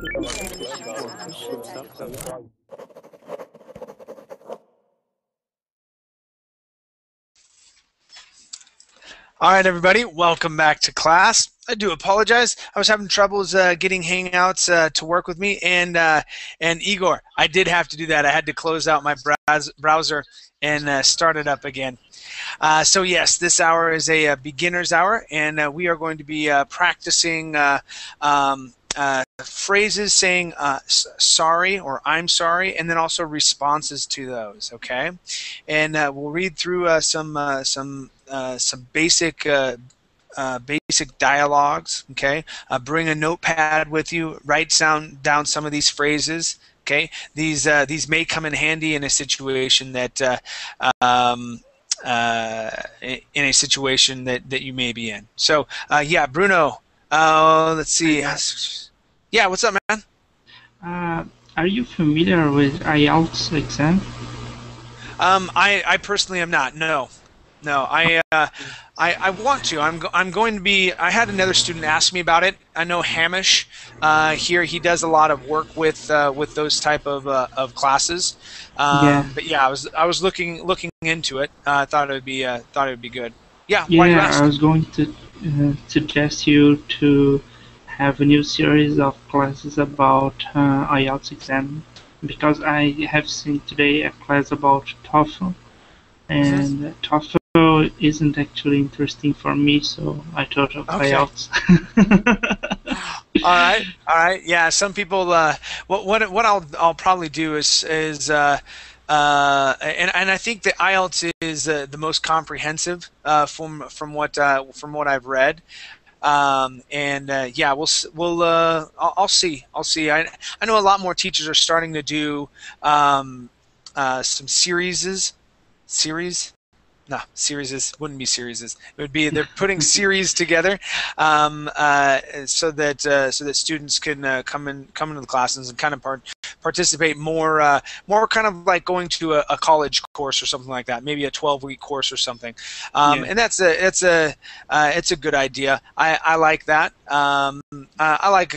All right, everybody, welcome back to class. I do apologize. I was having troubles getting Hangouts to work with me, and Igor, I did have to do that. I had to close out my browser and start it up again. So yes, this hour is a beginner's hour, and we are going to be practicing phrases saying sorry or I'm sorry, and then also responses to those. Okay, and we'll read through some basic basic dialogues. Okay, bring a notepad with you. Write down some of these phrases. Okay, these may come in handy in a situation that that you may be in. So yeah, Bruno. Let's see. Yeah, what's up, man? Are you familiar with IELTS exam? I personally am not. No. I want to. I'm going to be. I had another student ask me about it. I know Hamish here. He does a lot of work with those type of classes. Yeah. But yeah, I was looking into it. I thought it would be good. Yeah. Yeah, why'd you ask? I was going to suggest you to have a new series of classes about IELTS exam, because I have seen today a class about TOEFL, and TOEFL isn't actually interesting for me, so I thought of IELTS. All right. Yeah, some people. What I'll probably do is and I think that IELTS is the most comprehensive from what I've read. Yeah, I'll see. I know a lot more teachers are starting to do some series. No, series wouldn't be series. It would be they're putting series together so that students can come into the classes and kind of participate more kind of like going to a college course or something like that, maybe a 12-week course or something. And it's a good idea. I like that. I like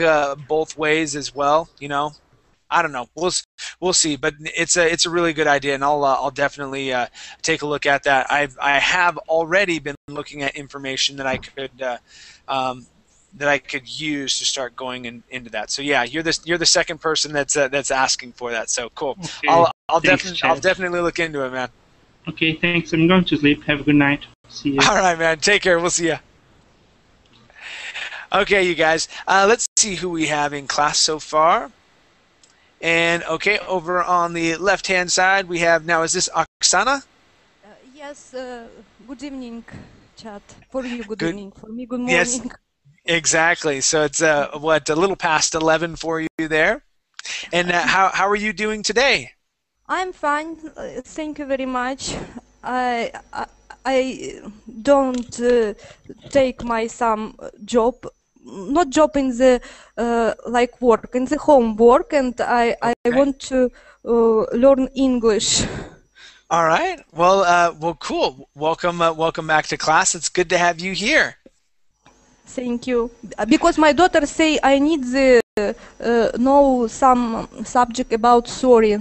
both ways as well. You know. I don't know. We'll see, but it's a really good idea, and I'll definitely take a look at that. I have already been looking at information that I could use to start going into that. So yeah, you're the second person that's asking for that. So cool. Okay. I'll definitely look into it, man. Okay, thanks. I'm going to sleep. Have a good night. See you. All right, man. Take care. We'll see you. Okay, you guys. Let's see who we have in class so far. And okay, over on the left-hand side, we have now. Is this Oksana? Yes. Good evening, chat. For you, good evening. For me, good morning. Yes, exactly. So it's what, a little past 11 for you there. And how are you doing today? I'm fine. Thank you very much. I don't take my some job. Not job in the like work, in the homework, and I want to learn English. All right. Well, cool. Welcome back to class. It's good to have you here. Thank you. Because my daughter say I need the know some subject about sorry.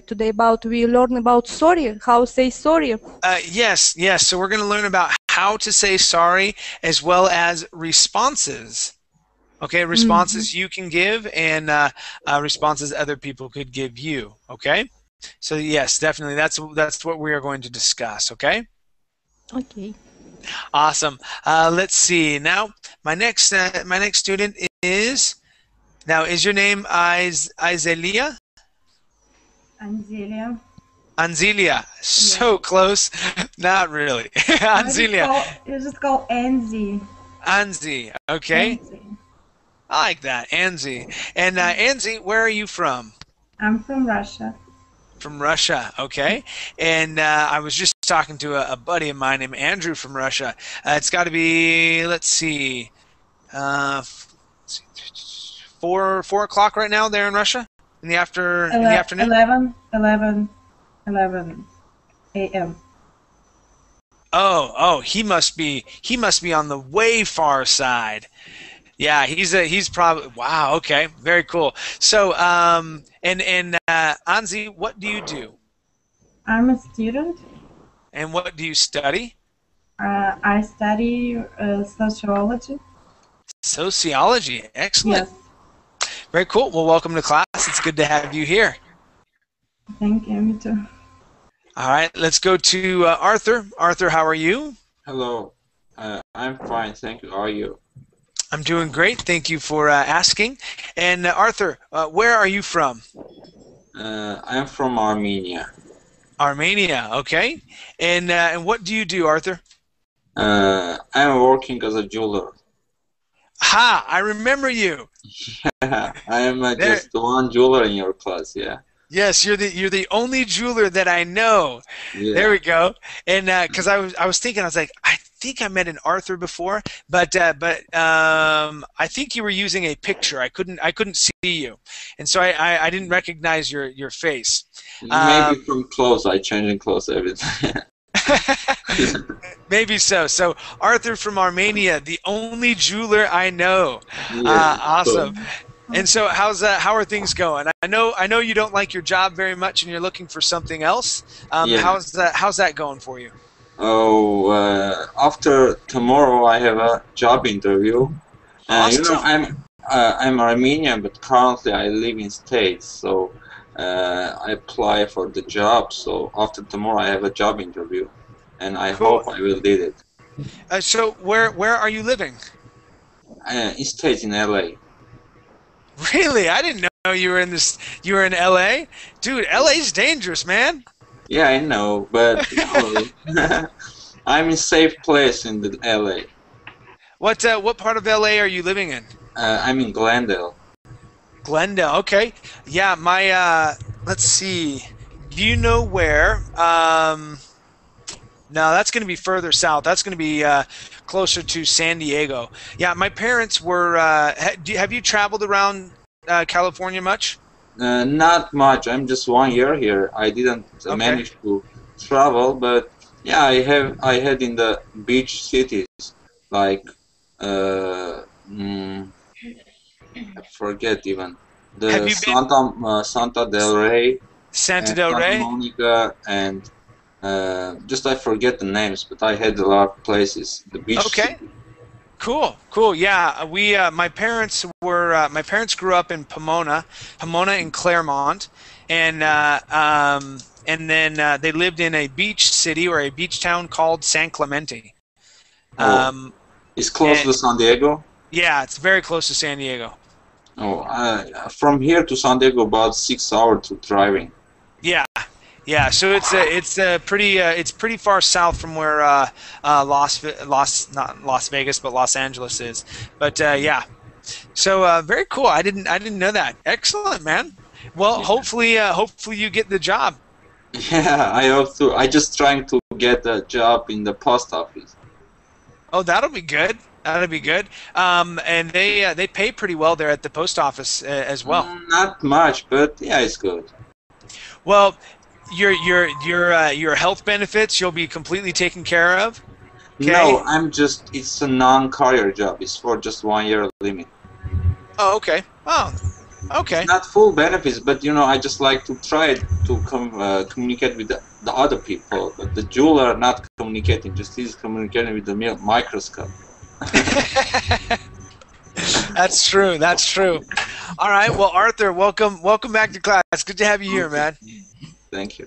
Today we learn about sorry. How say sorry. Yes. So we're going to learn about how to say sorry as well as responses. Okay, responses you can give and responses other people could give you. Okay, so yes, definitely that's what we are going to discuss. Okay. Okay. Awesome. Let's see. Now, my next student is. Now, is your name Izelia? Anzelia. Anzelia. So close. Not really. Anzelia. You just call Anzi. Anzi. Okay. Anzi. I like that. Anzi. And Anzi, where are you from? I'm from Russia. From Russia. Okay. And I was just talking to a buddy of mine named Andrew from Russia. It's got to be, let's see, 4 o'clock right now there in Russia in the afternoon. 11 a.m. Oh, he must be on the way far side. Yeah, he's probably wow. Okay, very cool. So, and Anzi, what do you do, I'm a student. and what do you study? I study sociology. Sociology. Excellent. Yes, Very cool. Well, welcome to class. It's good to have you here. thank you. Me too. All right, let's go to Arthur. Arthur, how are you? Hello, I'm fine, thank you. How are you? I'm doing great. Thank you for asking. And Arthur, where are you from? I'm from Armenia. Armenia. Okay. And what do you do, Arthur? I'm working as a jeweler. Ha! I remember you. I am There. just one jeweler in your class, yeah. Yes, you're the only jeweler that I know. There Yeah. we go. And because I was thinking, I was like, I think I met an Arthur before, but I think you were using a picture. I couldn't see you, and so I didn't recognize your face. Maybe Um, from clothes, I changing clothes every time. Maybe so. So Arthur from Armenia, the only jeweler I know. Yeah, so, Awesome. And so how are things going? I know you don't like your job very much and you're looking for something else. yeah. How's that going for you? Oh, after tomorrow I have a job interview. Awesome. I'm Armenian, but currently I live in States, so I apply for the job. So after tomorrow I have a job interview, and I Cool. hope I will did it. So where are you living? In States in LA. Really? I didn't know you were in LA. Dude, LA's dangerous, man. Yeah, I know, but I'm in safe place in the LA. What part of LA are you living in? I'm in Glendale. Glendale. Okay. Yeah, my let's see. Do you know where? No, that's going to be further south. That's going to be closer to San Diego. Yeah, my parents were. Have you traveled around California much? Not much. I'm just 1 year here. I didn't Okay. manage to travel, but yeah, I had in the beach cities like uh, mm, I forget even Have the you been Santa del Rey Santa and Del Santa Rey? Monica and just I forget the names, but I had a lot of places. The beach Okay. city. Cool. Cool. Yeah, we my parents grew up in Pomona and Claremont, and then they lived in a beach city or a beach town called San Clemente. Oh, Um, it's close and to San Diego. yeah, it's very close to San Diego. Oh, from here to San Diego about 6 hours to driving. Yeah, yeah. So it's pretty far south from where not Las Vegas but Los Angeles is. But yeah. So very cool. I didn't know that. Excellent, man. Well, Yeah. hopefully you get the job. Yeah, I hope to. I just trying to get a job in the post office. Oh, that'll be good. That'll be good. And they pay pretty well there at the post office as well. Not much, but yeah, it's good. Well, your health benefits you'll be completely taken care of. No, Okay. I'm just. It's a non-career job. It's for just 1 year limit. Oh, okay. Oh, It's okay. not full benefits, but I just like to try to communicate with the other people. But the jeweler not communicating, just he's communicating with the microscope. That's true. That's true. All right. Well, Arthur, welcome back to class. Good to have you here, Okay, man. thank you.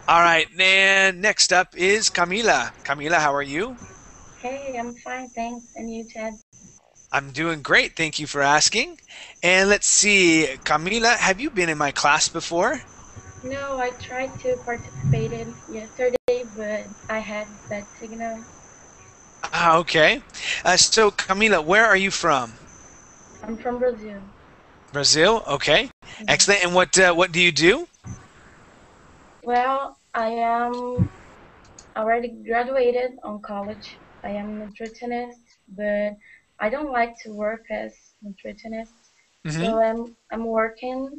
All right. And next up is Camila. Camila, how are you? Hey, I'm fine, thanks. And you, Ted? I'm doing great. Thank you for asking. And let's see, Camila, have you been in my class before? No, I tried to participate in yesterday, but I had bad signal. Ah, okay. So, Camila, where are you from? I'm from Brazil. Brazil. Okay. Mhm. Excellent. And what do you do? Well, I am already graduated on college. I am a nutritionist, but I don't like to work as nutritionist. Hmm. So I'm working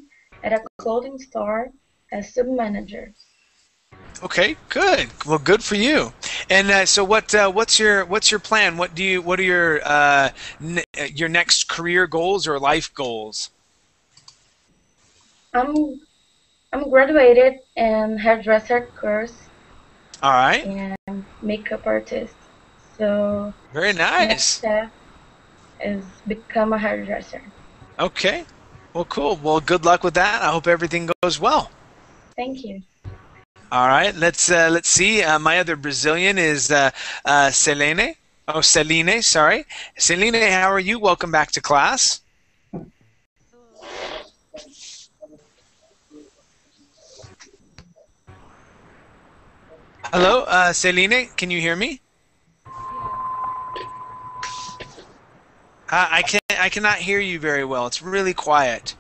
at a clothing store as sub manager. Okay, good. Well, good for you. And so, what's your plan? What are your next career goals or life goals? I'm I'm graduated in hairdresser course All right, and makeup artist. So very next nice. step is become a hairdresser. Okay, well, cool. Well, good luck with that. I hope everything goes well. Thank you. All right, let's see. My other Brazilian is Selene. Oh, Celine. Sorry, Celine. How are you? Welcome back to class. Hello, Celine. Can you hear me? I cannot hear you very well. It's really quiet.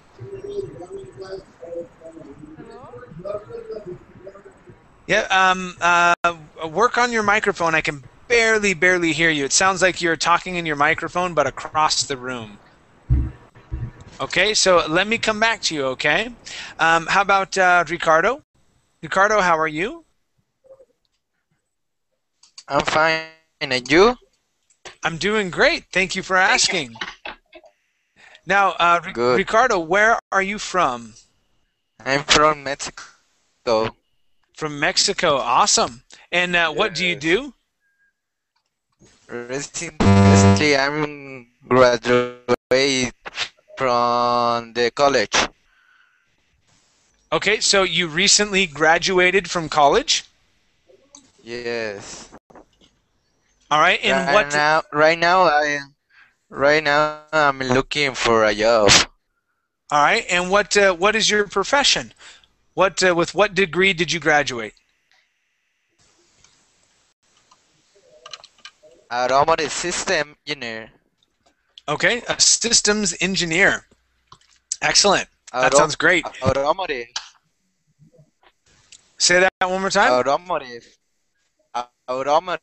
Yeah. Work on your microphone. I can barely hear you. It sounds like you're talking in your microphone, but across the room. Okay, so let me come back to you. Okay. How about Ricardo? Ricardo, how are you? I'm fine. And you? I'm doing great. Thank you for asking. Now, Good. Ricardo, where are you from? I'm from Mexico. From Mexico. Awesome. And what do you Yes. do? Recently, I'm graduate from the college. Okay, so you recently graduated from college? Yes. All right, and what? Right now, I'm looking for a job. All right, and what is your profession? With what degree did you graduate? Automotive system engineer. Okay, a systems engineer. Excellent. That Auto, sounds great. automotive. Say that one more time. Automotive. Automotive.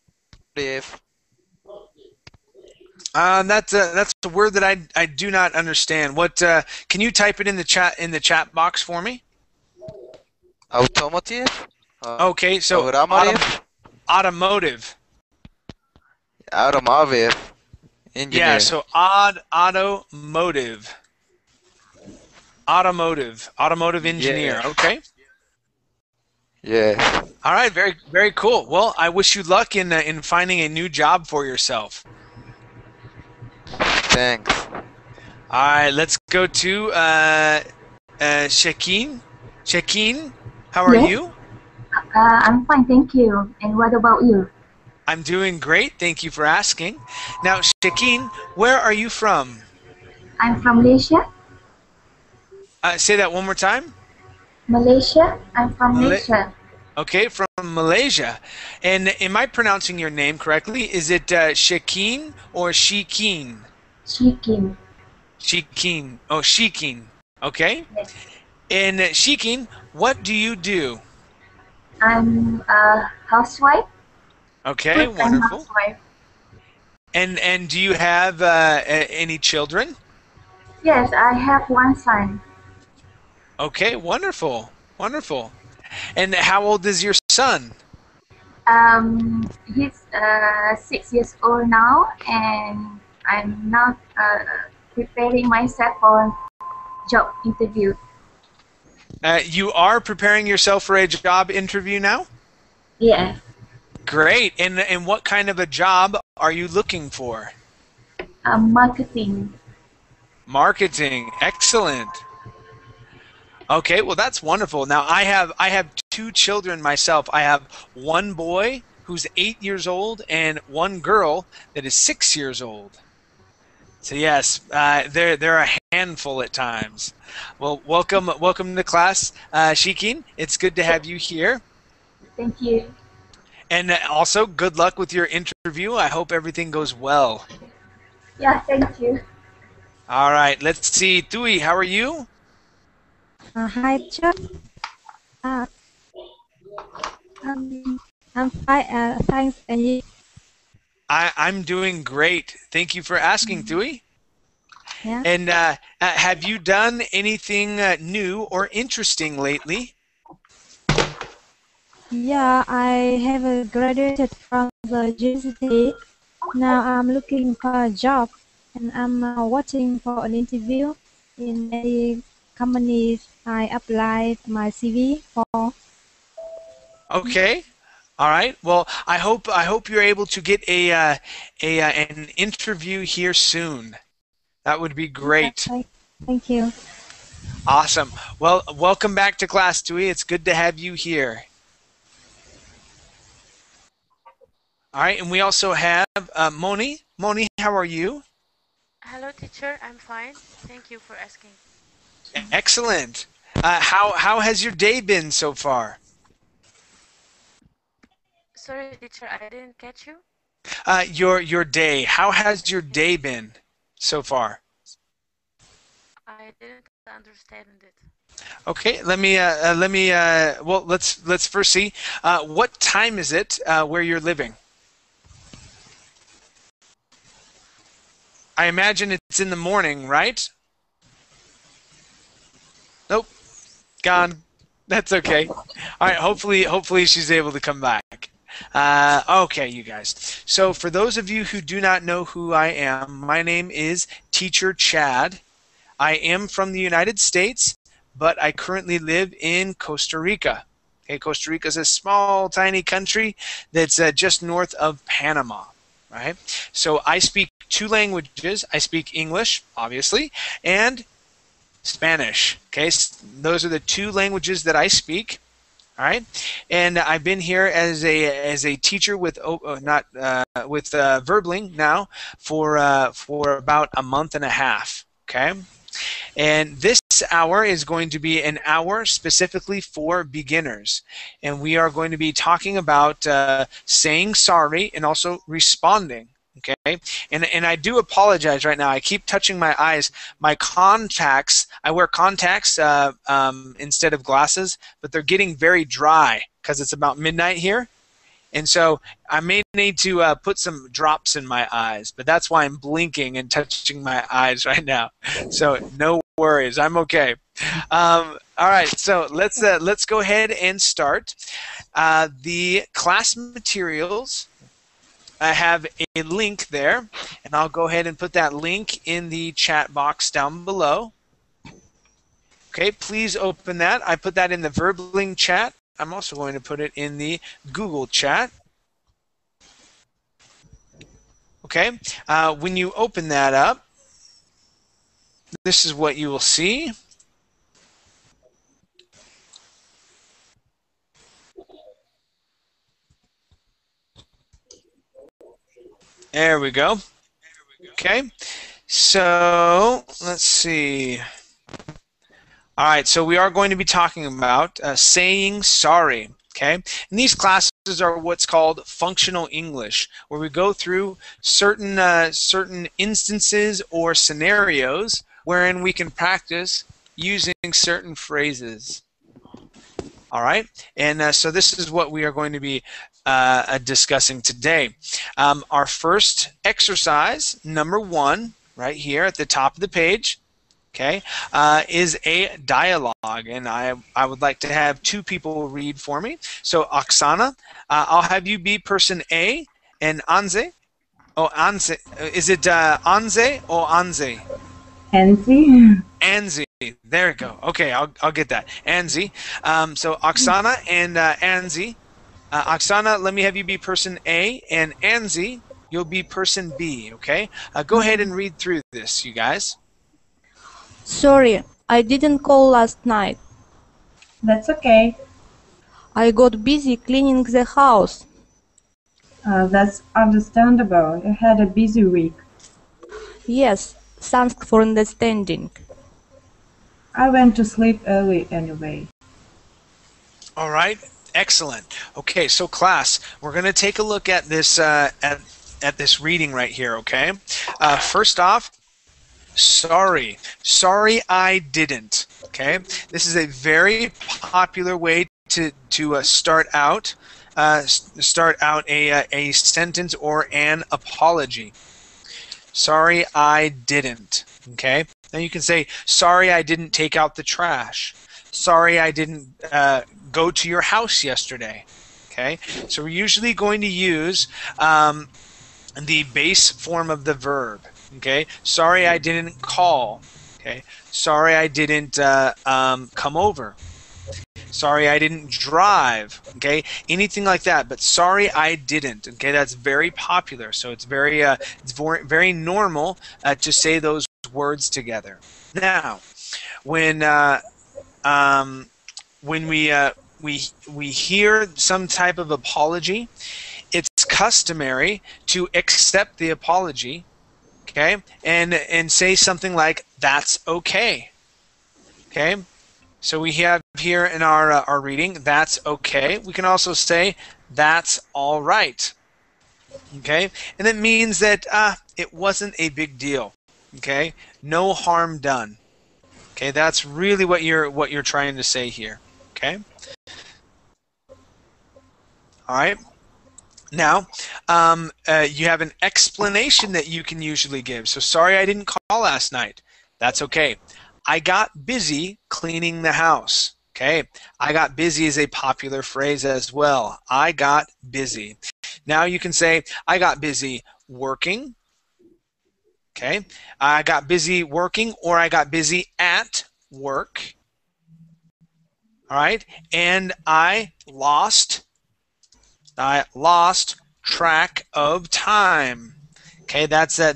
That's a word that I do not understand. What can you type it in the chat box for me? Automotive. Okay, so Automotive. automotive. Automotive Yeah, engineer. so automotive. Automotive engineer. Yes. Okay. Yes. All right, very cool. Well, I wish you luck in finding a new job for yourself. Thanks. All right, let's go to Shakeen. Shakeen, how are Yes, you? I'm fine, thank you. And what about you? I'm doing great. Thank you for asking. Now, Shakeen, where are you from? I'm from Malaysia. Say that one more time. Malaysia? I'm from Mala- Malaysia. okay, from Malaysia. And am I pronouncing your name correctly? Is it Shakeen or Shikeen? Chicken. Shikeen. Oh, Shikeen. Okay. Yes. And Shikeen, what do you do? I'm a housewife. Okay, Full-time wonderful. housewife. And do you have any children? Yes, I have one son. Okay, wonderful. Wonderful. And how old is your son? He's 6 years old now, and I'm not preparing myself for job interview. You are preparing yourself for a job interview now? Yes, Great. And what kind of a job are you looking for? marketing. Marketing. Excellent. Okay, well that's wonderful. Now I have two children myself. I have one boy who's 8 years old and one girl that is 6 years old. So yes, they're a handful at times. Well, welcome to class, Shikin. It's good to have you here. Thank you. And also, good luck with your interview. I hope everything goes well. Yeah, thank you. All right, let's see. Tui, how are you? Hi, teacher. Uh, I'm fine. Thanks. And you? I'm doing great. Thank you for asking, Tui. Yeah. And have you done anything new or interesting lately? Yeah, I have graduated from the university. Now I'm looking for a job and I'm watching for an interview in many companies I applied my CV for. Okay. All right. Well, I hope you're able to get an interview here soon. That would be Yeah, great. thank you. Awesome. Well, welcome back to class, Dewey. It's good to have you here. All right, and we also have Moni. Moni, how are you? Hello, teacher. I'm fine. Thank you for asking. Excellent. How has your day been so far? Sorry, teacher, I didn't catch you. Your day. How has your day been so far? I didn't understand it. Okay, well, let's first see. What time is it where you're living? I imagine it's in the morning, right? Nope, gone. That's okay. All right, hopefully she's able to come back. Okay, you guys. So for those of you who do not know who I am, my name is Teacher Chad. I am from the United States, but I currently live in Costa Rica. Okay, Costa Rica is a small, tiny country that's just north of Panama, right? So I speak two languages. I speak English, obviously, and Spanish. Okay, those are the two languages that I speak. All right, and I've been here as a teacher with Verbling now for about a month and a half. Okay. And this hour is going to be an hour specifically for beginners. And we are going to be talking about saying sorry and also responding. Okay, and I do apologize right now. I keep touching my eyes. My contacts, I wear contacts instead of glasses, but they're getting very dry because it's about midnight here. And so I may need to put some drops in my eyes, but that's why I'm blinking and touching my eyes right now. So no worries, I'm okay. All right, so let's go ahead and start. The class materials, I have a link there, and I'll go ahead and put that link in the chat box down below. Okay, please open that. I put that in the Verbling chat. I'm also going to put it in the Google chat. Okay, when you open that up, this is what you will see. There we go. Okay, so let's see. All right, so we are going to be talking about saying sorry. Okay, and these classes are what's called functional English, where we go through certain instances or scenarios wherein we can practice using certain phrases. All right, and so this is what we are going to be discussing today. Our first exercise, number 1, right here at the top of the page, okay, is a dialogue, and I would like to have 2 people read for me. So Oksana, I'll have you be person A, and Anze. Oh, Anze. Is it Anze or Anze? Anzi. Anzi. There we go. Okay, I'll get that. Anzi. So Oksana and Anzi. Oksana, let me have you be person A, and Anzi, you'll be person B. Okay. Go ahead and read through this, you guys. Sorry, I didn't call last night. That's okay. I got busy cleaning the house. That's understandable. You had a busy week. Yes, thanks for understanding. I went to sleep early anyway. All right, excellent. Okay, so class, we're going to take a look at this at this reading right here. Okay, first off, sorry. Sorry, I didn't. Okay, this is a very popular way to start out a sentence or an apology. Sorry, I didn't. Okay. Then you can say, sorry, I didn't take out the trash. Sorry I didn't go to your house yesterday. Okay, so we're usually going to use the base form of the verb. Okay, sorry I didn't call. Okay, sorry I didn't come over. Sorry I didn't drive. Okay, anything like that. But sorry I didn't. Okay, that's very popular. So it's very normal to say those words together. Now, when we hear some type of apology, it's customary to accept the apology, okay, and say something like "That's okay." Okay, so we have here in our reading, "That's okay." We can also say "That's all right." Okay, and it means that it wasn't a big deal. Okay, no harm done. Okay, that's really what you're trying to say here. Okay. All right. Now, you have an explanation that you can usually give. So, sorry I didn't call last night. That's okay. I got busy cleaning the house. Okay. I got busy is a popular phrase as well. I got busy. Now you can say, I got busy working. Okay. I got busy working, or I got busy at work. All right. And I lost track of time. Okay, that's a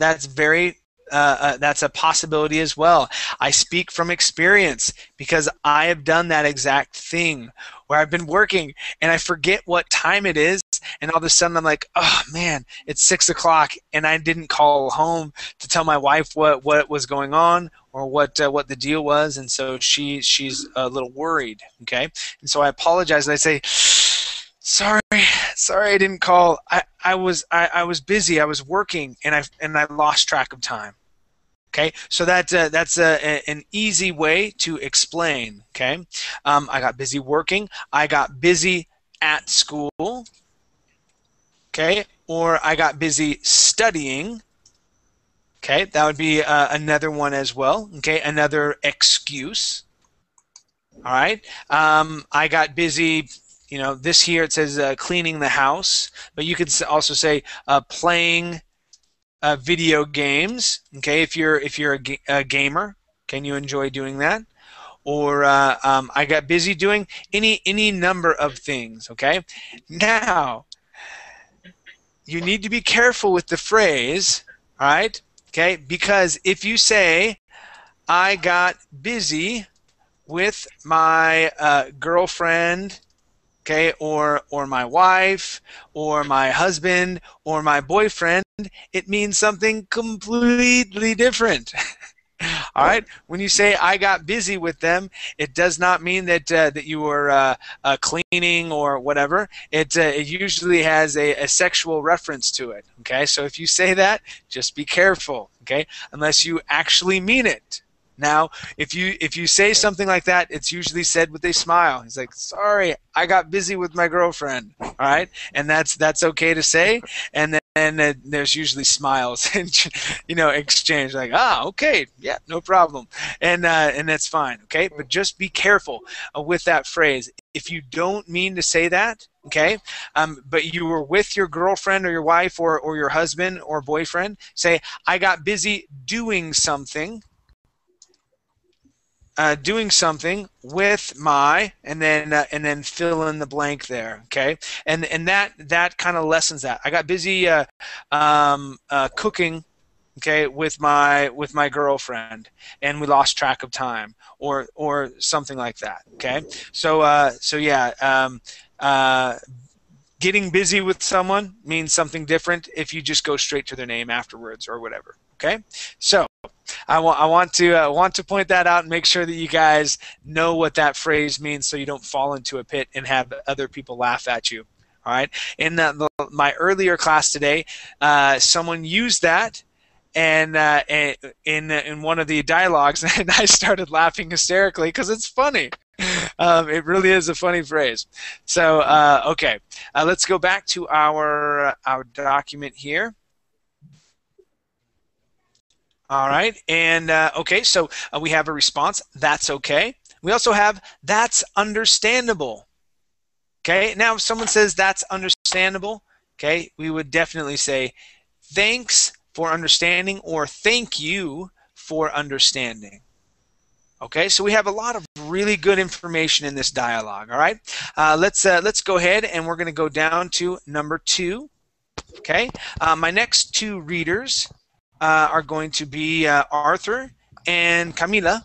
possibility as well. I speak from experience because I have done that exact thing where I've been working and I forget what time it is, and all of a sudden I'm like, oh man, it's 6 o'clock, and I didn't call home to tell my wife what was going on or what the deal was, and so she's a little worried. Okay, and so I apologize and I say, sorry I didn't call. I was busy. I was working, and I lost track of time. Okay, so that's an easy way to explain. Okay, I got busy working. I got busy at school. Okay, or I got busy studying. Okay, that would be another one as well. Okay, another excuse. All right, I got busy. You know, this here it says cleaning the house, but you could also say playing video games. Okay, if you're a gamer, can you enjoy doing that? Or I got busy doing any number of things. Okay, now you need to be careful with the phrase. All right, okay, because if you say I got busy with my girlfriend, okay, or my wife, or my husband, or my boyfriend, it means something completely different. All right. When you say I got busy with them, it does not mean that that you were cleaning or whatever. It usually has a sexual reference to it. Okay. So if you say that, just be careful. Okay. Unless you actually mean it. Now, if you say something like that, it's usually said with a smile. He's like, "Sorry, I got busy with my girlfriend." All right, and that's okay to say. And then there's usually smiles and exchange, like, okay, yeah, no problem, and that's fine. Okay, but just be careful with that phrase. If you don't mean to say that, okay, but you were with your girlfriend or your wife or your husband or boyfriend, say, "I got busy doing something." Doing something with my, and then fill in the blank there, okay, and that kind of lessens that. I got busy cooking, okay, with my girlfriend, and we lost track of time, or something like that. Okay, so yeah, getting busy with someone means something different if you just go straight to their name afterwards or whatever. Okay, so I want to point that out and make sure that you guys know what that phrase means, so you don't fall into a pit and have other people laugh at you. All right. In my earlier class today, someone used that, and in one of the dialogues, and I started laughing hysterically because it's funny. It really is a funny phrase. So okay, let's go back to our document here. All right, and okay, so we have a response. That's okay. We also have that's understandable. Okay, now if someone says that's understandable, okay, we would definitely say thanks for understanding or thank you for understanding. Okay, so we have a lot of really good information in this dialogue. All right, let's go ahead and we're going to go down to number 2. Okay, my next 2 readers are going to be Arthur and Camila.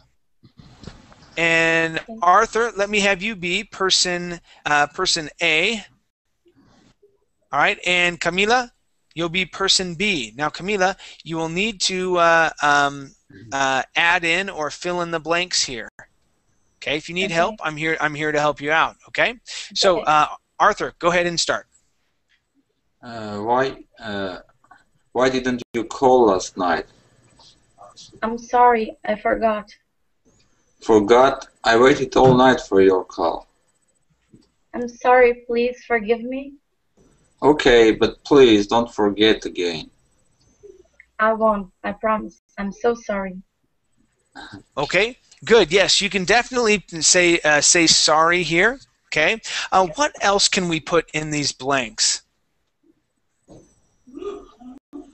And Arthur, let me have you be person A. All right, and Camila, you'll be person B. Now, Camila, you will need to add in or fill in the blanks here. Okay, if you need help, I'm here to help you out. Okay, so Arthur, go ahead and start. Why didn't you call last night? I'm sorry, I forgot. Forgot? I waited all night for your call. I'm sorry, please forgive me. Okay, but please don't forget again. I won't, I promise. I'm so sorry. Okay, good. Yes, you can definitely say sorry here. Okay, what else can we put in these blanks?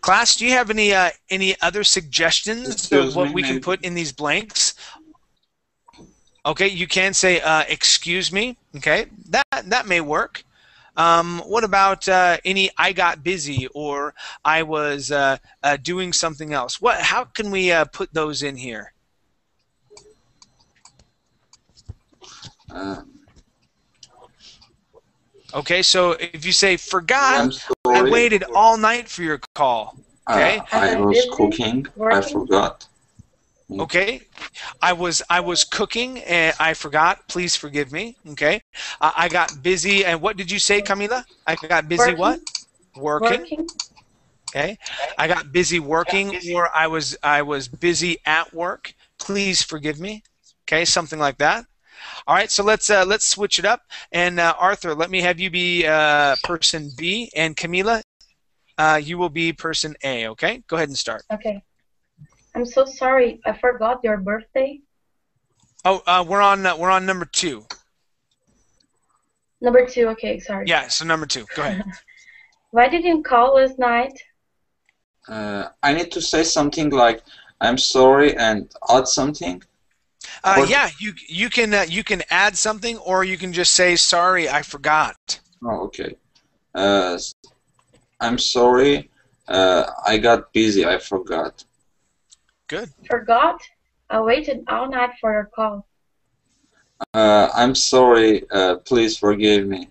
Class, do you have any other suggestions of what we can put in these blanks? Okay, you can say excuse me. Okay, that may work. What about any I got busy or I was doing something else? How can we put those in here? Okay, so if you say forgot, I waited all night for your call. Okay, I was cooking. I forgot. Okay, I was cooking and I forgot. Please forgive me. Okay, I got busy. And what did you say, Camila? I got busy. What? Working. Okay, I got busy working, or I was busy at work. Please forgive me. Okay, something like that. All right, so let's switch it up. And Arthur, let me have you be person B, and Camila, you will be person A. Okay, go ahead and start. Okay. I'm so sorry. I forgot your birthday. Oh, we're on number 2. Number 2. Okay, sorry. Yeah, so number 2. Go ahead. Why didn't you call last night? I need to say something like I'm sorry and add something. Yeah, you can add something, or you can just say sorry, I forgot. Oh, okay. I'm sorry. I got busy. I forgot. Good. Forgot? I waited all night for your call. I'm sorry. Please forgive me.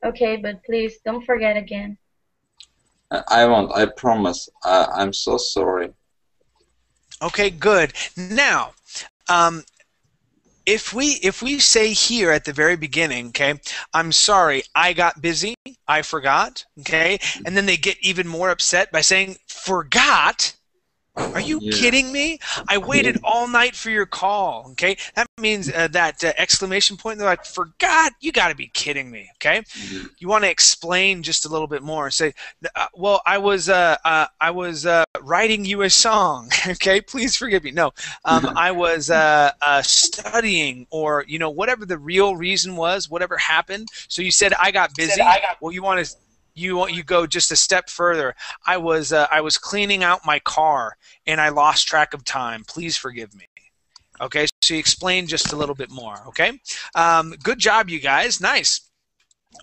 Okay, but please don't forget again. I won't. I promise. I'm so sorry. Okay, good. Now, if we say here at the very beginning, okay, I'm sorry, I got busy, I forgot, okay, and then they get even more upset by saying forgot. Are you kidding me? I waited all night for your call. Okay, that means that exclamation point. They're like, "Forgot? You got to be kidding me!" Okay, you want to explain just a little bit more. Say, "Well, I was writing you a song." Okay, please forgive me. No, I was studying, or whatever the real reason was, whatever happened. So you said I got busy. Well, you want to. You go just a step further. I was cleaning out my car and I lost track of time. Please forgive me. Okay, so you explain just a little bit more. Okay, good job, you guys. Nice.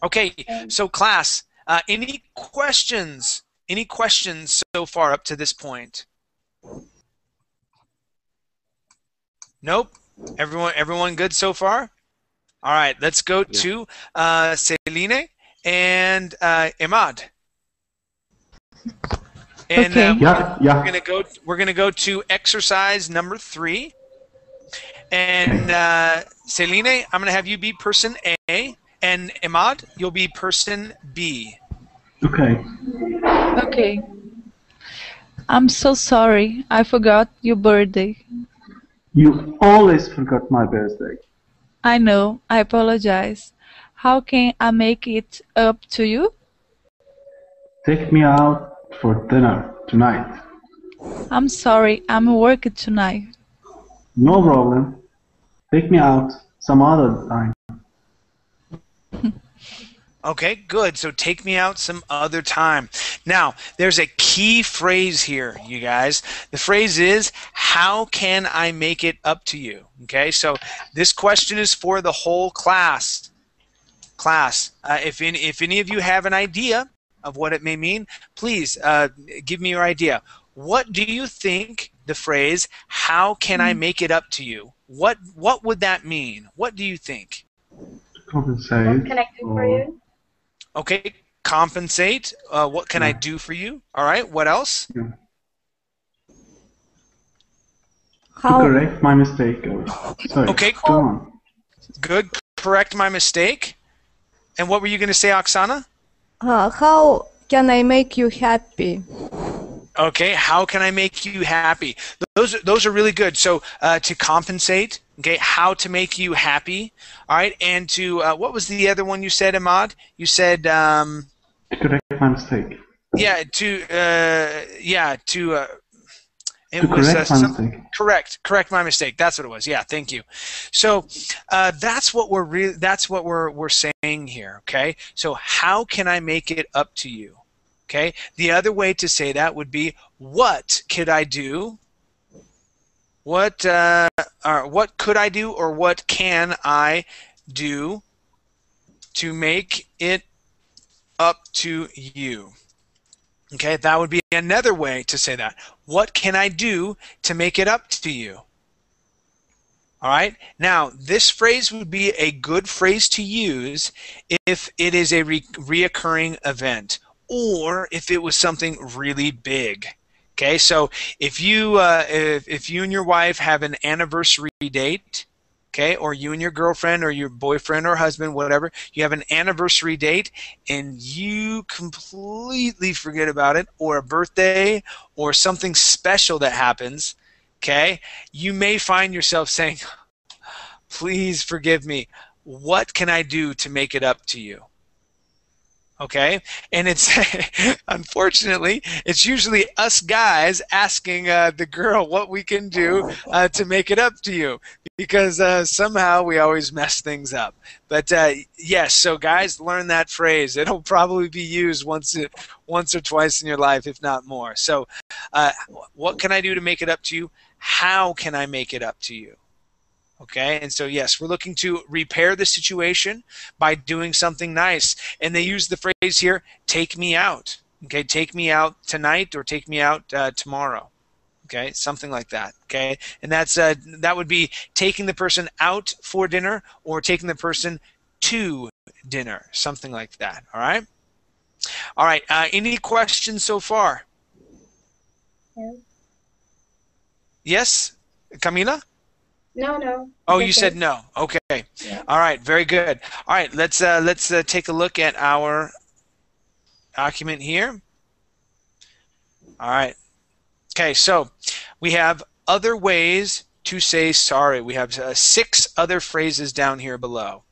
Okay, so class, any questions? Any questions so far up to this point? Nope. Everyone good so far? All right, let's go to Celine and Imad. And we're gonna go to exercise number 3. And Celine, I'm gonna have you be person A, and Imad, you'll be person B. Okay. Okay. I'm so sorry. I forgot your birthday. You always forgot my birthday. I know. I apologize. How can I make it up to you? Take me out for dinner tonight. I'm sorry. I'm working tonight. No problem. Take me out some other time. Okay, good. So take me out some other time. Now, there's a key phrase here, you guys. The phrase is, how can I make it up to you? Okay, so this question is for the whole class. If any of you have an idea of what it may mean, please give me your idea. What do you think the phrase, how can I make it up to you? What would that mean? What do you think? Compensate. What can I do for you? Okay, compensate. What can I do for you? All right, what else? Yeah. How? To correct my mistake. Sorry, Okay, go on. good. Correct my mistake. And what were you going to say, Oksana? How can I make you happy? Okay, how can I make you happy? Those are really good. So to compensate, okay, how to make you happy, all right, and to what was the other one you said, Ahmad? You said To correct my mistake. yeah, it To was correct my mistake. correct my mistake. That's what it was. Yeah, thank you. So that's what we're saying here. Okay, so how can I make it up to you? Okay, the other way to say that would be, what could I do? What could I do, or what can I do to make it up to you? Okay, that would be another way to say that. What can I do to make it up to you? All right, now this phrase would be a good phrase to use if it is a reoccurring event, or if it was something really big. Okay, so if you and your wife have an anniversary date, okay, or you and your girlfriend or your boyfriend or husband, whatever, you have an anniversary date and you completely forget about it, or a birthday or something special that happens, okay, you may find yourself saying, please forgive me. What can I do to make it up to you? Okay, and it's unfortunately it's usually us guys asking the girl what we can do to make it up to you, because somehow we always mess things up. But yes, so guys, learn that phrase. It'll probably be used once or twice in your life, if not more. So what can I do to make it up to you? How can I make it up to you? Okay, and so yes, we're looking to repair the situation by doing something nice. And they use the phrase here, take me out. Okay, take me out tonight, or take me out tomorrow. Okay, something like that. Okay, and that would be taking the person out for dinner, or taking the person to dinner, something like that. All right. All right. Any questions so far? No. Yes, Camila? No. Oh, you said no. Okay. Yeah. All right. Very good. All right. Let's take a look at our document here. All right. Okay. So we have other ways to say sorry. We have 6 other phrases down here below.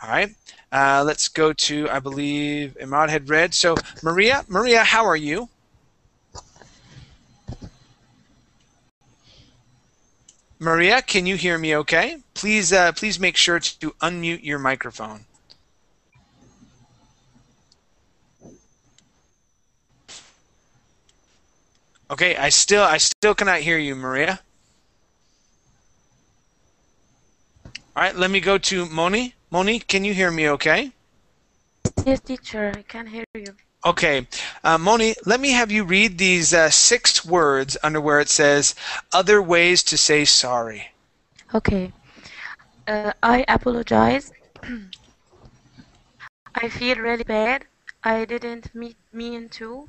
All right. Let's go to, I believe Imad had read. So Maria, how are you? Maria, can you hear me okay? Please make sure to unmute your microphone. Okay, I still cannot hear you, Maria. All right, let me go to Moni. Moni, can you hear me okay? Yes, teacher, I can hear you. Okay, Moni, let me have you read these 6 words under where it says other ways to say sorry. Okay. I apologize. I feel really bad. I didn't mean to.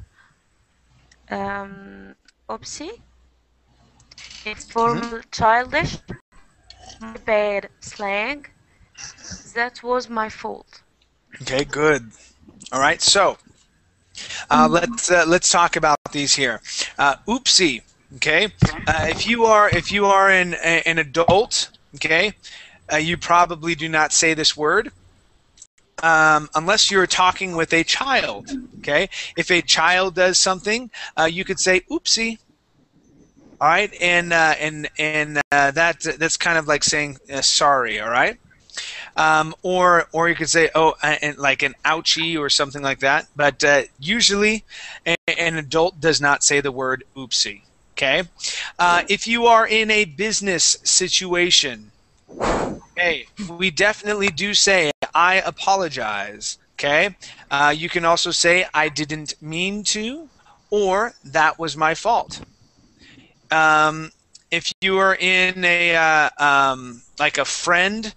Oopsie. Informal, childish. My bad. Slang. That was my fault. Okay, good. All right, so let's talk about these here. Oopsie. Okay, if you are an adult, okay, you probably do not say this word unless you're talking with a child. Okay, if a child does something, you could say oopsie. All right, and that's kind of like saying sorry. All right. Or you could say, oh, and like an ouchie or something like that. But usually, an adult does not say the word oopsie. Okay. If you are in a business situation, hey, we definitely do say, I apologize. Okay. You can also say, I didn't mean to, or that was my fault. If you are in a like a friend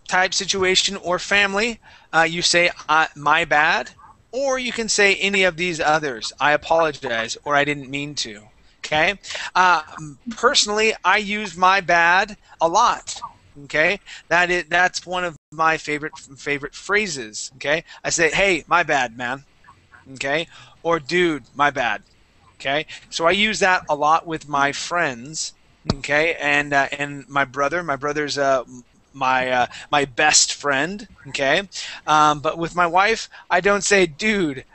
type situation or family, you say my bad, or you can say any of these others. I apologize, or I didn't mean to. Okay. Personally, I use my bad a lot. Okay, that's one of my favorite phrases. Okay, I say, hey, my bad, man. Okay, or dude, my bad. Okay, so I use that a lot with my friends. Okay, and my brother. My brother's my best friend. Okay, but with my wife, I don't say dude.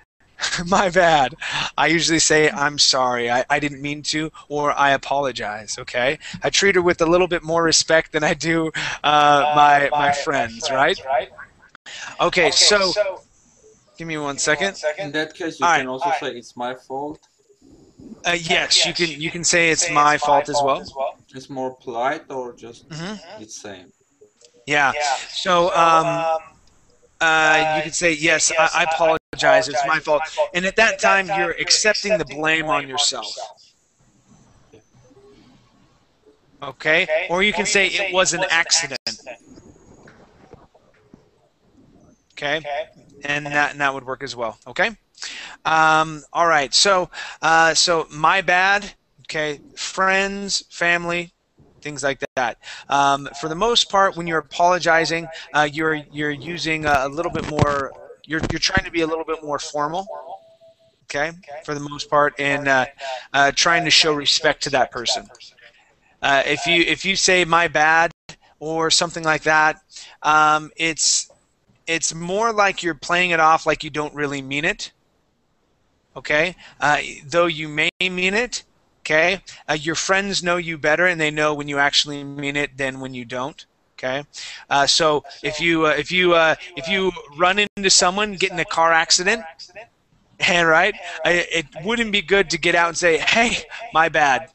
My bad. I usually say I'm sorry. I didn't mean to, or I apologize. Okay, I treat her with a little bit more respect than I do my friends. Right? Okay, so give me 1 second. In that case, All you right. can also say it's my fault. Yes, you can say it's my fault as well. It's more polite or just Hmm. it's same. Yeah. So you could say yes. I apologize. It's my fault. And at that time, you're accepting the blame on yourself. Okay. Or you can say it was an accident. Okay. And that would work as well. Okay. All right. So my bad. Okay. Friends, family, things like that. For the most part, when you're apologizing, you're using a little bit more. You're trying to be a little bit more formal. Okay. For the most part, and trying to show respect to that person. If you say my bad or something like that, it's more like you're playing it off like you don't really mean it. Okay, though you may mean it. Okay, your friends know you better, and they know when you actually mean it than when you don't. Okay, so if you run into someone, get in a car accident, and right, it wouldn't be good to get out and say, "Hey, my bad."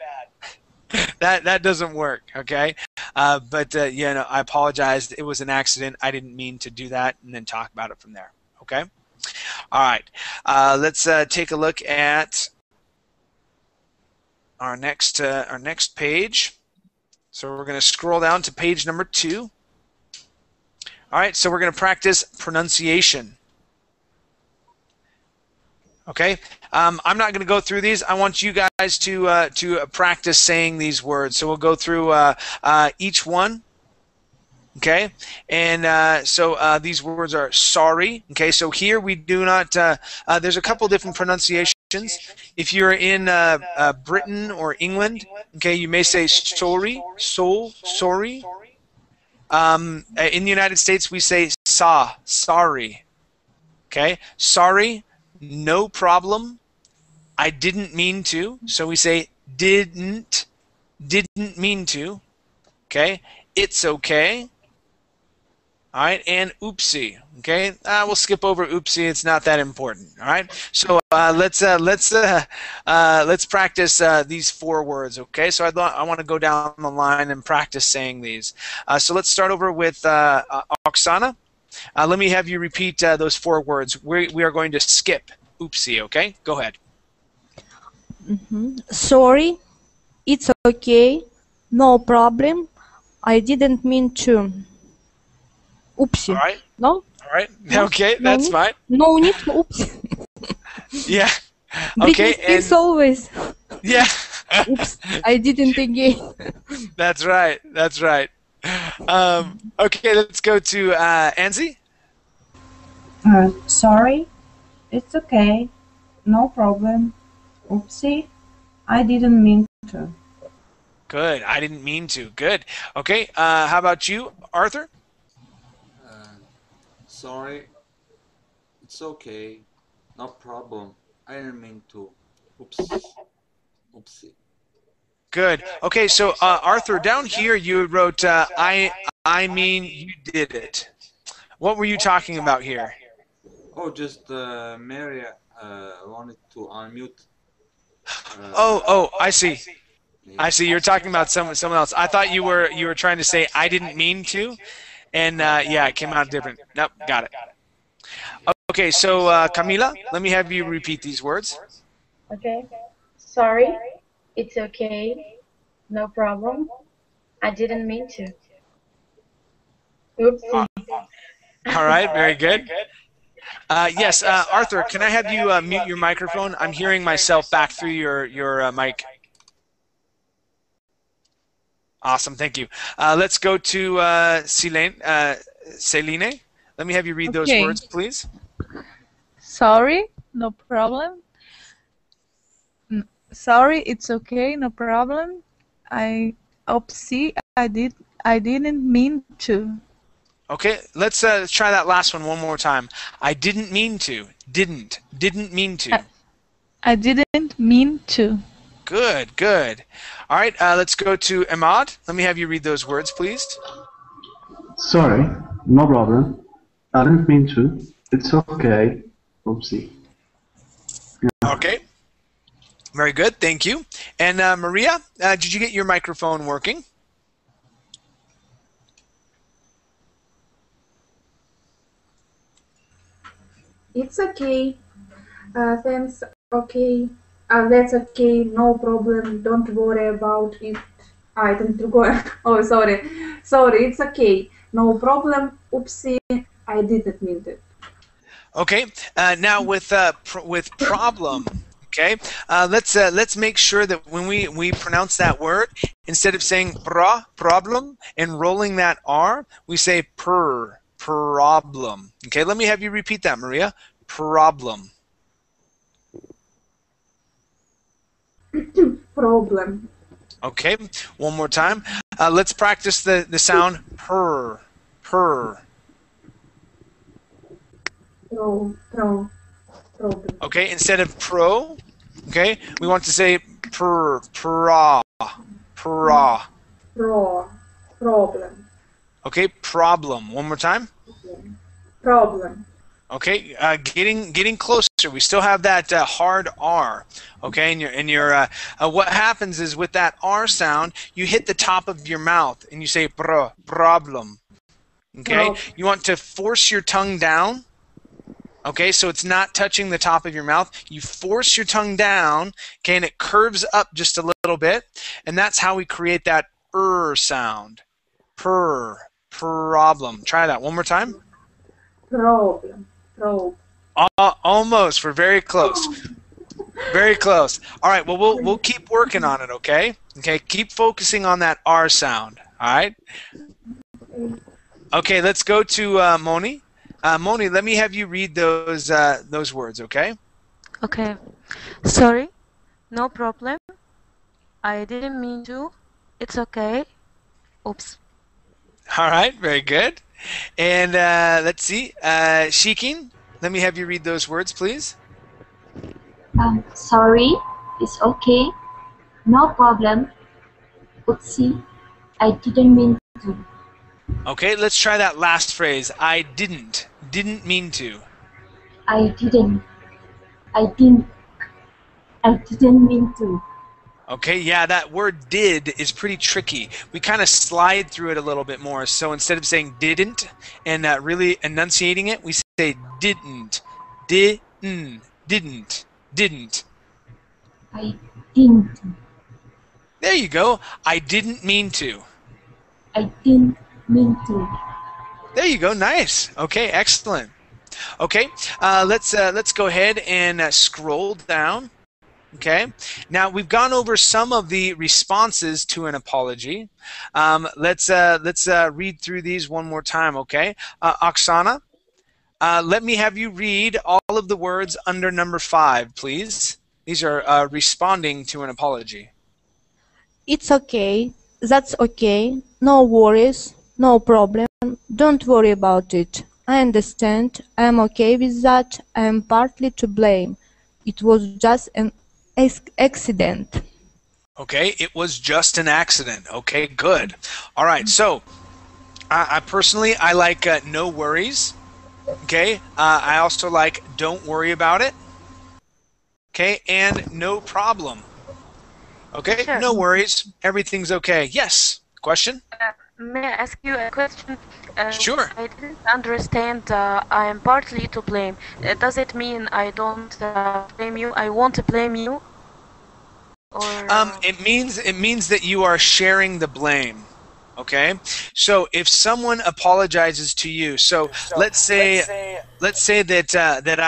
That doesn't work. Okay, but I apologize. It was an accident. I didn't mean to do that, and then talk about it from there. Okay. All right, let's take a look at our next page. So we're going to scroll down to page number 2. All right, so we're going to practice pronunciation. Okay, I'm not going to go through these. I want you guys to practice saying these words. So we'll go through each one. Okay, and so these words are sorry. Okay, so here we do not. There's a couple different pronunciations. If you're in Britain or England, okay, you may say sorry, sorry. In the United States, we say sorry. Okay, sorry, no problem. I didn't mean to, so we say didn't mean to. Okay, it's okay. All right, and oopsie. Okay, we'll skip over oopsie. It's not that important. All right, so let's practice these 4 words. Okay, so I want to go down the line and practice saying these. So let's start over with Oksana. Let me have you repeat those 4 words. We are going to skip oopsie. Okay, go ahead. Sorry, it's okay, no problem. I didn't mean to. Oopsie. All right. No? All right. No? Okay, No that's need? fine. No need for oopsie. Yeah. Britney Okay. Spears And always. yeah. Oops, I didn't again. That's right. That's right. Okay, let's go to Anzi. Sorry, it's okay, no problem. Oopsie, I didn't mean to. Good. I didn't mean to. Good. Okay. How about you, Arthur? Sorry, it's okay, no problem. I didn't mean to. Oops, oopsie. Good. Okay, so Arthur, down here you wrote, I mean you did it. What were you talking about here? Oh, just Mary wanted to unmute. Oh, I see. Yeah. I see. You're talking about someone else. I thought you were trying to say I didn't mean to, and yeah, it came out different. Nope, got it. Okay, so Camila, let me have you repeat these words. Okay. Sorry. It's okay. No problem. I didn't mean to. Oopsie. All right, very good. Yes, Arthur, can I have you mute your microphone? I'm hearing myself back through your mic. Awesome, thank you. Let's go to Celine. Let me have you read those Okay. words, please. Sorry, no problem. Sorry, it's okay, no problem. Oopsie, I didn't mean to. Okay, let's try that last one more time. I didn't mean to. Didn't mean to. I didn't mean to. Good, good. All right, let's go to Ahmad. Let me have you read those words, please. Sorry, no problem. I didn't mean to. It's okay. Oopsie. Yeah. Okay. Very good, thank you. And Maria, did you get your microphone working? It's okay. Thanks. Okay. That's okay. No problem. Don't worry about it. I don't go. Oh, sorry. Sorry. It's okay. No problem. Oopsie. I didn't mean it. Okay. Now with problem. Okay. Let's make sure that when we pronounce that word, instead of saying problem and rolling that R, we say problem. Okay. Let me have you repeat that, Maria. Problem. Problem. Okay. One more time. Let's practice the sound Problem. Okay, instead of pro, okay, we want to say problem. Okay, problem. One more time. Problem. Okay, getting closer. We still have that hard R. Okay, and your what happens is with that R sound, you hit the top of your mouth and you say problem. Okay, you want to force your tongue down. Okay, so it's not touching the top of your mouth. You force your tongue down, okay, and it curves up just a little bit, and that's how we create that sound. Problem. Try that one more time. Problem. Almost. We're very close. Very close. All right. Well, we'll keep working on it. Okay. Okay. Keep focusing on that R sound. All right. Okay. Let's go to Moni. Moni, let me have you read those words. Okay. Okay. Sorry. No problem. I didn't mean to. It's okay. Oops. All right. Very good. And let's see. Shikin, let me have you read those words, please. Sorry, it's okay. No problem. Oopsie, I didn't mean to. Okay, let's try that last phrase. I didn't mean to. I didn't mean to. Okay, yeah, that word did is pretty tricky. We kind of slide through it a little bit more. So instead of saying didn't and really enunciating it, we say didn't. Didn't. I didn't. There you go. I didn't mean to. I didn't mean to. There you go. Nice. Okay, excellent. Okay, let's go ahead and scroll down. Okay, now we've gone over some of the responses to an apology. Let's read through these one more time. Okay, Oksana, let me have you read all of the words under number 5, please. These are responding to an apology. It's okay. That's okay. No worries. No problem. Don't worry about it. I understand. I'm okay with that. I'm partly to blame. It was just an accident. Okay, it was just an accident. Okay, good. All right, so I personally, I like no worries. Okay, I also like don't worry about it. Okay, and no problem. Okay, Teacher, no worries. Everything's okay. Yes, question? may I ask you a question? Sure. I didn't understand. I am partly to blame. Does it mean I don't blame you? I won't blame you? Or It means that you are sharing the blame. Okay, so if someone apologizes to you, so let's say that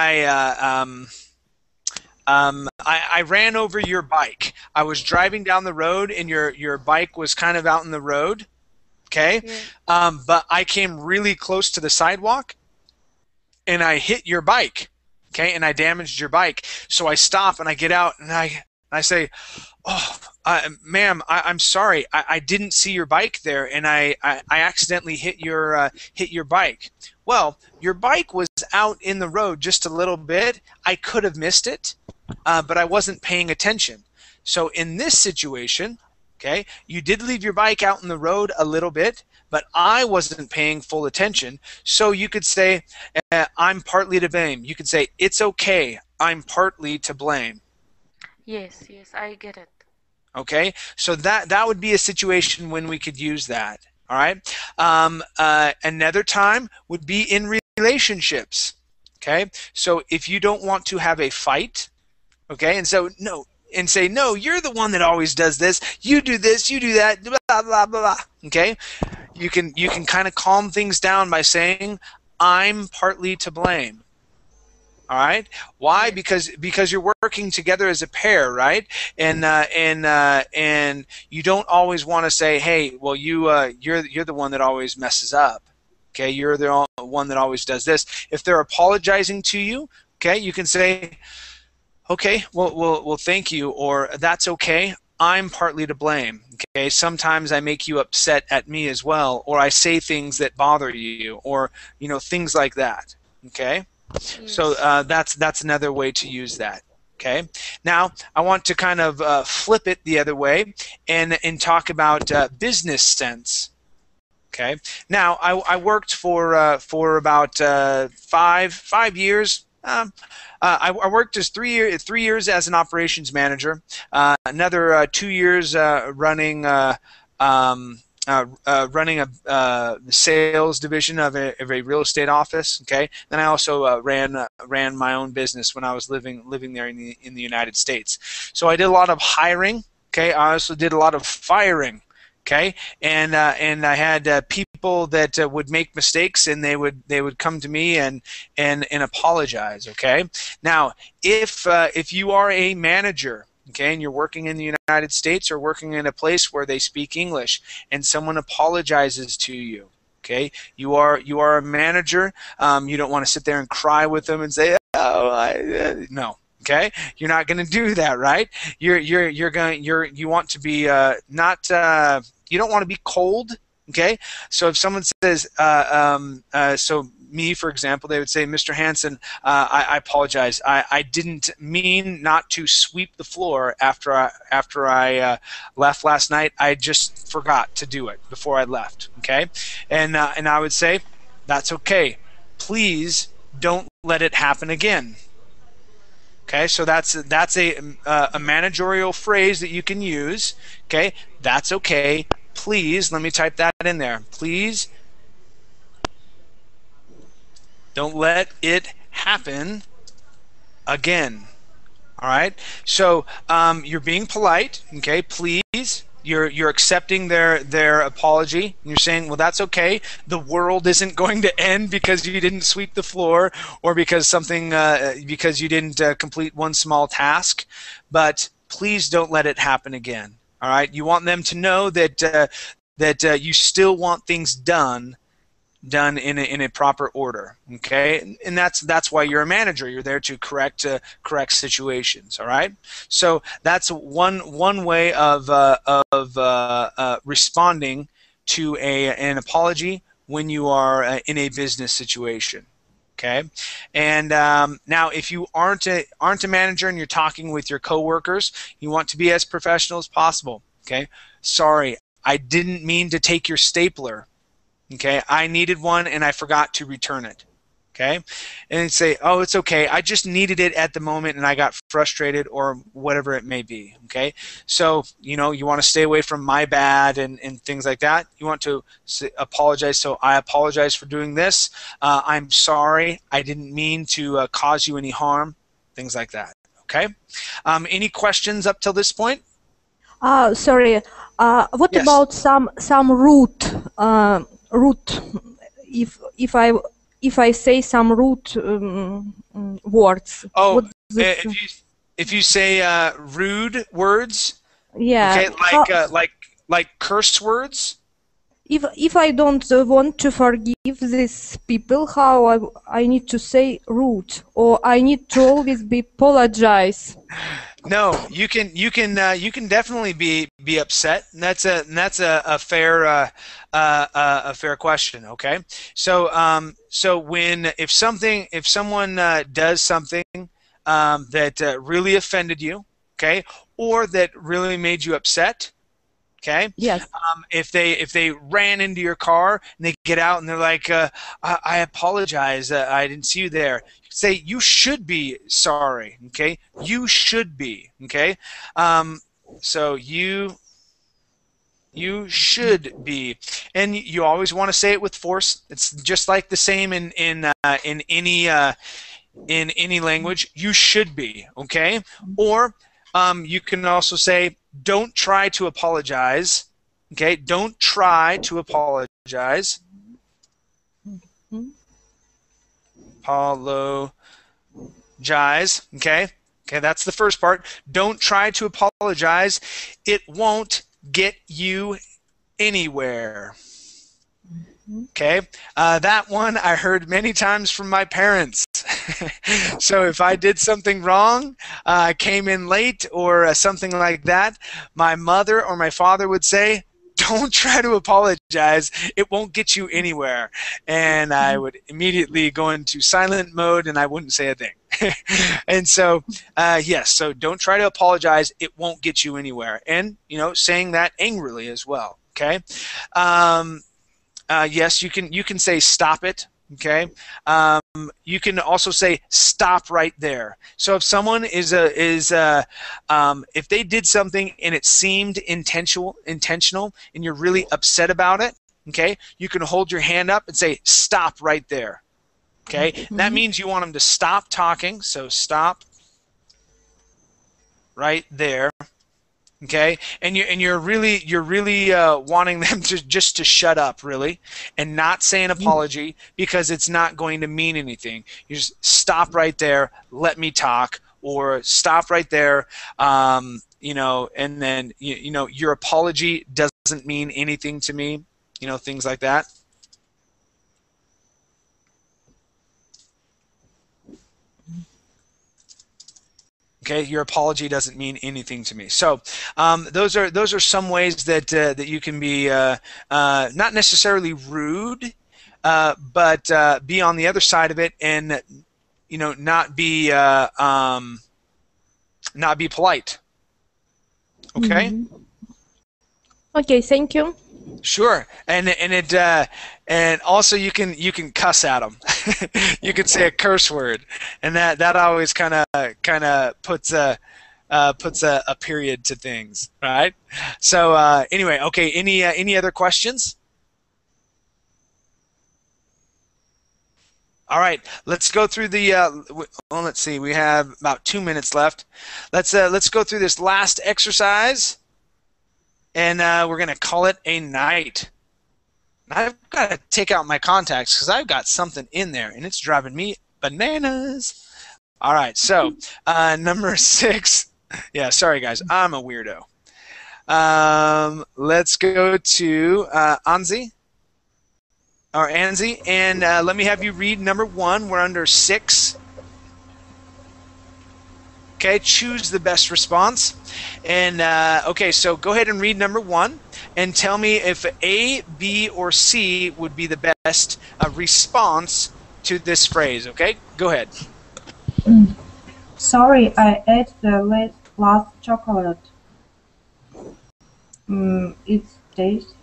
I ran over your bike. I was driving down the road, and your bike was kind of out in the road. Okay, but I came really close to the sidewalk, and I hit your bike. Okay, and I damaged your bike. So I stop and I get out and I say, "Oh, ma'am, I'm sorry. I didn't see your bike there, and I accidentally hit your bike." Well, your bike was out in the road just a little bit. I could have missed it, but I wasn't paying attention. So in this situation, okay, you did leave your bike out in the road a little bit, but I wasn't paying full attention. So you could say, I'm partly to blame. You could say, it's okay. I'm partly to blame. yes, I get it. Okay, so that would be a situation when we could use that. All right. Another time would be in relationships. Okay, so if you don't want to have a fight, okay, and say no, you're the one that always does this. You do this, you do that, blah blah blah blah. Okay, you can kind of calm things down by saying, I'm partly to blame. All right. Why? Because you're working together as a pair, right? And you don't always want to say, hey, well, you're the one that always messes up. Okay, you're the one that always does this. If they're apologizing to you, okay, you can say, okay, well, thank you, or that's okay. I'm partly to blame. Okay, sometimes I make you upset at me as well, or I say things that bother you, or things like that. Okay. So that's another way to use that. Okay. Now I want to kind of flip it the other way and talk about business sense. Okay. Now I worked for about 5 years. I worked as 3 years as an operations manager. Another 2 years running a sales division of a real estate office. Okay, then I also ran my own business when I was living there in the United States. So I did a lot of hiring. Okay, I also did a lot of firing. Okay, and I had people that would make mistakes, and they would come to me and apologize. Okay, now if you are a manager, okay, and you're working in the United States or working in a place where they speak English, and someone apologizes to you, okay, you are a manager. You don't want to sit there and cry with them and say, "Oh, no." Okay, you're not going to do that, right? You want to be not. You don't want to be cold. Okay, so if someone says, so me, for example, they would say, Mr. Hansen, I apologize. I didn't mean not to sweep the floor after I left last night. I just forgot to do it before I left. Okay, and I would say, that's okay. Please don't let it happen again. Okay, so that's a managerial phrase that you can use. Okay, that's okay. Please, let me type that in there. Please don't let it happen again. All right. So you're being polite. Okay. Please. You're accepting their apology. You're saying, well, that's okay. The world isn't going to end because you didn't sweep the floor, or because because you didn't complete one small task. But please don't let it happen again. All right. You want them to know that you still want things done in a proper order. Okay, and that's why you're a manager. You're there to correct situations. All right, so that's one way of responding to an apology when you are in a business situation. Okay, and now if you aren't a manager and you're talking with your coworkers, you want to be as professional as possible. Okay, sorry, I didn't mean to take your stapler. Okay, I needed one and I forgot to return it. Okay, and then say, oh, it's okay, I just needed it at the moment and I got frustrated, or whatever it may be. Okay, so you want to stay away from my bad and things like that. You want to apologize. So I apologize for doing this. I'm sorry, I didn't mean to cause you any harm. Things like that. Okay, any questions up till this point? Sorry. What Yes. about some root root? If I say some root words. Oh, This, if you say rude words, yeah. okay, like curse words. If I don't want to forgive these people, how I need to say rude, or I need to always be apologize? No, you can definitely be upset, and that's a fair question. Okay, so if someone does something that really offended you, okay, or that really made you upset. Okay. Yes. If they ran into your car and they get out and they're like, I apologize, I didn't see you there. Say, you should be sorry. Okay. You should be. Okay. So you should be, and you always want to say it with force. It's just like the same in any language. You should be. Okay. Or you can also say, don't try to apologize. Okay, don't try to apologize. Apologize. Okay, that's the first part. Don't try to apologize. It won't get you anywhere. Okay, that one I heard many times from my parents. So if I did something wrong, came in late or something like that, my mother or my father would say, don't try to apologize, it won't get you anywhere. And I would immediately go into silent mode and I wouldn't say a thing. And so, yes, so don't try to apologize, it won't get you anywhere. And, saying that angrily as well, okay? Yes, you can say stop it. Okay. You can also say stop right there. So if someone if they did something and it seemed intentional, and you're really upset about it, okay, you can hold your hand up and say stop right there. Okay. Mm-hmm. That means you want them to stop talking. So stop right there. Okay, and you're really wanting them to shut up, really, and not say an apology, because it's not going to mean anything. You just stop right there, let me talk, or stop right there, and then your apology doesn't mean anything to me, things like that. Okay, your apology doesn't mean anything to me. So those are some ways that you can be not necessarily rude, but be on the other side of it, and not be polite. Okay. Mm-hmm. Okay, thank you. Sure, and also you can cuss at them. You can say a curse word, and that always kind of puts a period to things, right? So anyway, okay. Any other questions? All right, let's go through the. Well, let's see. We have about 2 minutes left. Let's go through this last exercise. And we're going to call it a night. I've got to take out my contacts because I've got something in there, and it's driving me bananas. All right, so number 6. Yeah, sorry, guys. I'm a weirdo. Let's go to Anzi, and let me have you read number 1. We're under 6. Okay, choose the best response. And okay, so go ahead and read number 1 and tell me if A, B, or C would be the best response to this phrase. Okay, go ahead. Sorry, I ate the last chocolate. It's tasty.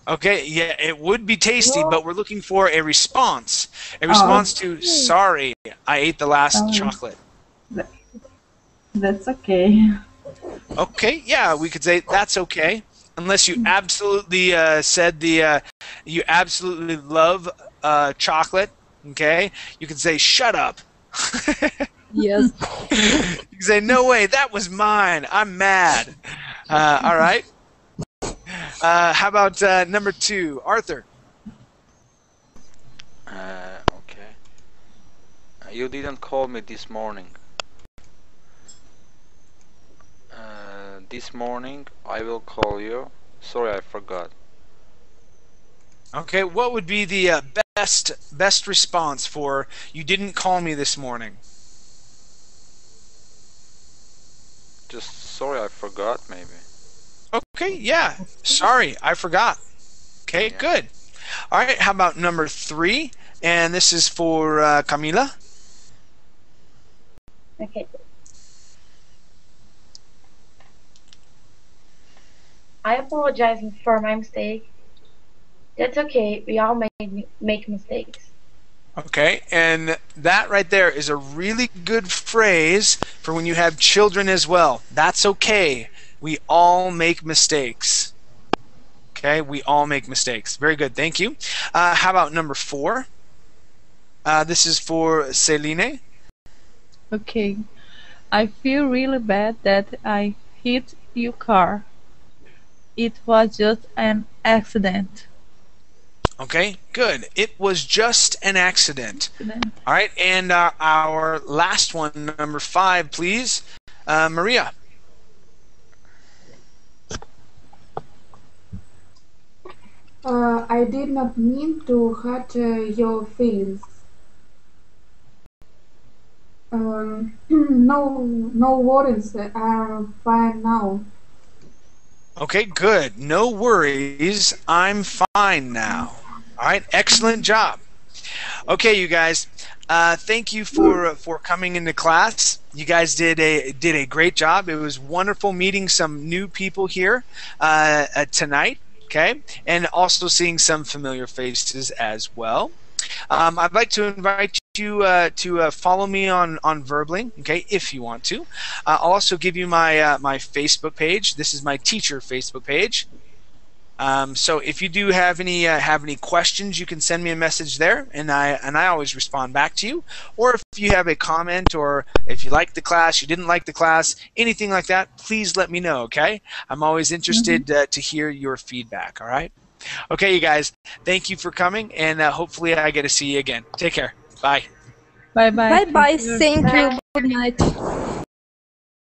Okay, yeah, it would be tasty, but we're looking for a response. A response to sorry, I ate the last chocolate. That's okay. Okay, yeah, we could say that's okay, unless you absolutely said you absolutely love chocolate. Okay, you can say shut up. Yes. You can say no way, that was mine. I'm mad. All right. How about number 2, Arthur? Okay. You didn't call me this morning. This morning I will call you. Sorry, I forgot. Okay, what would be the best response for you didn't call me this morning? Just sorry, I forgot, maybe. Okay, yeah. Sorry, I forgot. Okay, Yeah. good. All right, how about number 3? And this is for Camila. Okay. I apologize for my mistake. That's okay. We all make mistakes. Okay, and that right there is a really good phrase for when you have children as well. That's okay. We all make mistakes. Okay, we all make mistakes. Very good, thank you. How about number 4? This is for Celine. Okay. I feel really bad that I hit your car. It was just an accident. Okay, good. It was just an accident. All right, and our last one, number 5, please. Maria. I did not mean to hurt your feelings. No worries. I'm fine now. Okay, good. No worries. I'm fine now. All right, excellent job. Okay, you guys. Thank you for coming into class. You guys did a great job. It was wonderful meeting some new people here tonight. Okay, and also seeing some familiar faces as well. I'd like to invite you to follow me on Verbling, okay, if you want to. I'll also give you my my Facebook page. This is my teacher Facebook page. So if you do have any questions, you can send me a message there, and I always respond back to you. Or if you have a comment, or if you like the class, you didn't like the class, anything like that, please let me know. Okay, I'm always interested to hear your feedback. All right. Okay, you guys. Thank you for coming, and hopefully I get to see you again. Take care. Bye. Bye bye. Bye bye. Thank you. Good night.